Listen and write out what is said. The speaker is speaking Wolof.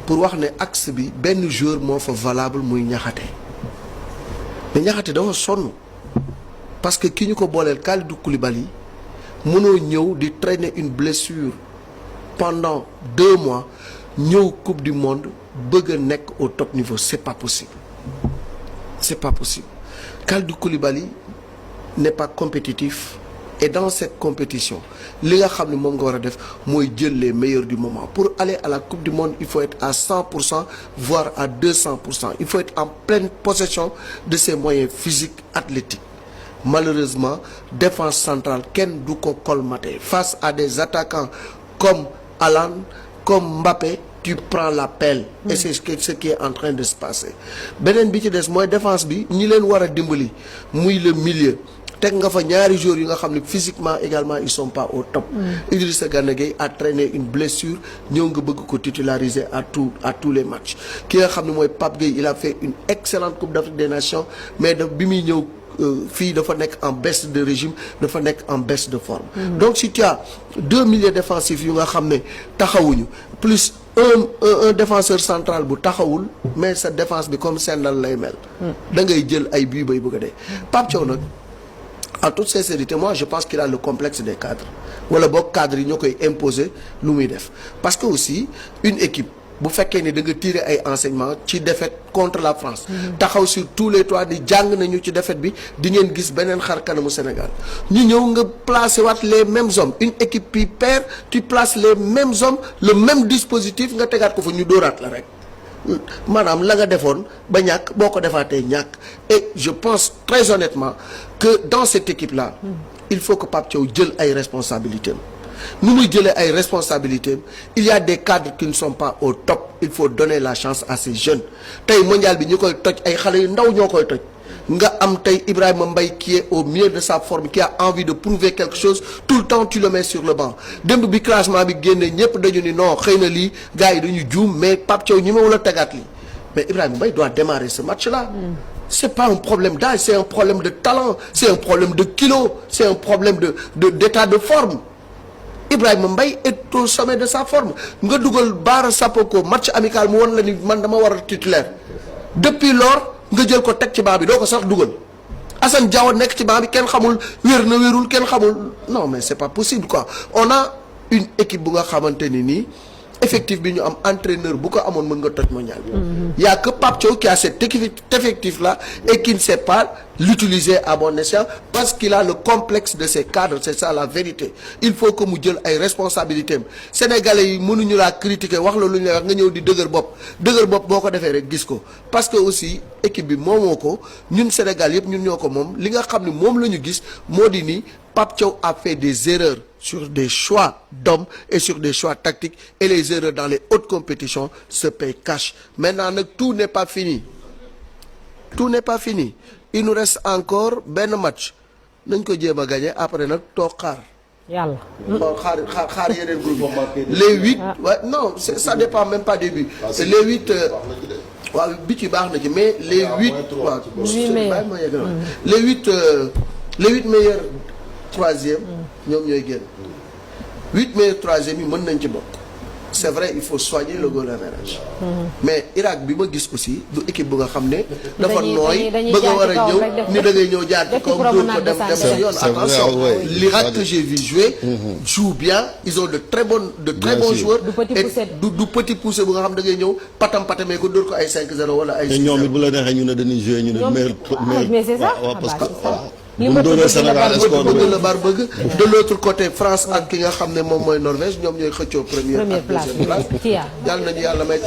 pour wax ne axe bi benn joueur moo fa valable muy Niakhaté mais Niakhaté dafa sonn parce que ki ñu ko booleel Kalidou Koulibaly mënoo ñëw di traîner une blessure pendant 2 mois ñëw coupe du monde bëgg a nekk au top niveau c'est pas possible Kalidou Koulibaly n'est pas compétitif et dans cette compétition li nga xam ne moom nga war a def mooy jël les meilleurs du moment pour aller à la coupe du monde il faut être à 100% voire à 200%. Il faut être en pleine possession de ses moyens physiques athlétiques. Malheureusement défense centrale kenn du ko colmater face à des attaquants comme Haaland comme Mbappé tu prends la pelle et c'est ce qui est en train de se passer beneen bi ci des mooy défense bi ñi leen war a dimbali muy le milieu teg nga fa ñaari joueurs yi nga xam ne physiquement également ils sont pas au top. Idrissa Gana Gueye a traîné une blessure ñëw nga bëgg ko titulariser à tous les matchs ki nga xam ne mooy Pape Gueye il a fait une excellente Coupe d'Afrique des Nations mais bi muy ñëw fii dafa nekk en baisse de régime dafa nekk en baisse de forme. Donc si tu as 2 milieux défensifs yu nga xam ne taxawuñu plus un défenseur central bu taxawul mais sa défense bi comme sendal lay mel. da ngay jël ay bii bay bëgg a dee. Pape Thiaw nag en toute sincérité moi je pense qu'il a le complexe des cadres wala boog cadres yi ñoo koy imposer lu muy def parce que aussi une équipe bu fekkee ni da nga tirer ay enseignements ci défaite contre la France taxaw sur tous les toits di jàng nañu ci défaite bi di ngeen gis beneen xar kanamu Sénégal ñu ñëw nga placer waat les mêmes hommes une équipe qui perd tu places les mêmes hommes le même dispositif nga tegaat ko fa ñu dóoraat la rek maanaam la nga defoon ba ñàkk boo ko defaatee ñàkk et je pense très honnêtement que dans cette équipe là il faut que Pape Thiaw jël ay responsabilités nu muy jëlee ay responsabilités il y a des cadres qui ne sont pas au top il faut donner la chance à ces jeunes tey mondial bi ñu koy toj ay xale yu ndaw ñoo koy toj nga am tey Ibrahima Mbaye qui est au mieux de sa forme qui a envie de prouver quelque chose tout le temps tu le mets sur le banc démb bi classement bi génne ñëpp dañu ni non xëy na lii gars yi dañu juum mais Pape Thiaw ñi ma wala tegaat lii mais Ibrahima Mbaye doit démarrer ce match là c'est pas un problème d'âge c'est un problème de talent c'est un problème de kilos c'est un problème d'état de forme Ibrahima Mbaye est au sommet de sa forme nga dugal Bara Sapoko match amical mu won la ni man dama war a titulaire depuis lors nga jël ko teg ci banc bi doo ko sax dugal Assane Diao nekk ci banc bi kenn xamul wér na wérul kenn xamul non mais c'est pas possible quoi on a une équipe bu nga xamante ni nii effectif bi ñu am entraîneur bu ko amoon mën nga toj mondial bi y a que Pape Thiaw qui a cet effectif là et qui ne sait pas l'utiliser à bon escient parce qu'il a le complexe de ses cadres c'est ça la vérité il faut que mu jël ay responsabilités am sénégalais yi mënuñu laa critiquer wax la lu ñu lay wax nga ñëw di dëgër bopp boo ko defee rek gis ko parce que aussi équipe bi moomoo ko ñun Sénégal yëpp ñun ñoo ko moom li nga xam ne moom la ñu gis moo di ni Pape Thiaw a fait des erreurs sur des choix d'hommes et sur des choix tactiques et les erreurs dans les hautes compétitions se payent cash maintenant nag tout n'est pas fini il nous reste encore benn match nañ ko jéem a gagner après nag toog xaar yàlla bon xaar yeneen groupe les 8 ouais, non ça dépend même pas des buts c'est les 8 waaw bi ci baax na ci mais les 8 waaw les 8 meilleurs troisième ñoom ñooy génn 8 meilleurs troisième yi mën nañ ci bokk c'est vrai il faut soigner le goal average mais Irak bi ma gis aussi du équipe bu nga xam ne dafa nooy bëgg a war a ñëw ni da ngay ñëw jaar ci kaw dóor ko dem yoon attention l'Irak que j'ai vu jouer joue bien ils ont de très bons joueurs et du petit poussé bu nga xam da ngay ñëw patamee ko dóor ko ay 5-0 wala ay ñoom it bu la neexee ñu ne dañuy jouer ñu ne mais c'est ça parce que li ma tudd Sénégal bëgg la bar bëgg de l'autre côté France ak ki nga xam ne moom mooy Norvège ñoom ñooy xëccoo première place yàlla nañu yàlla may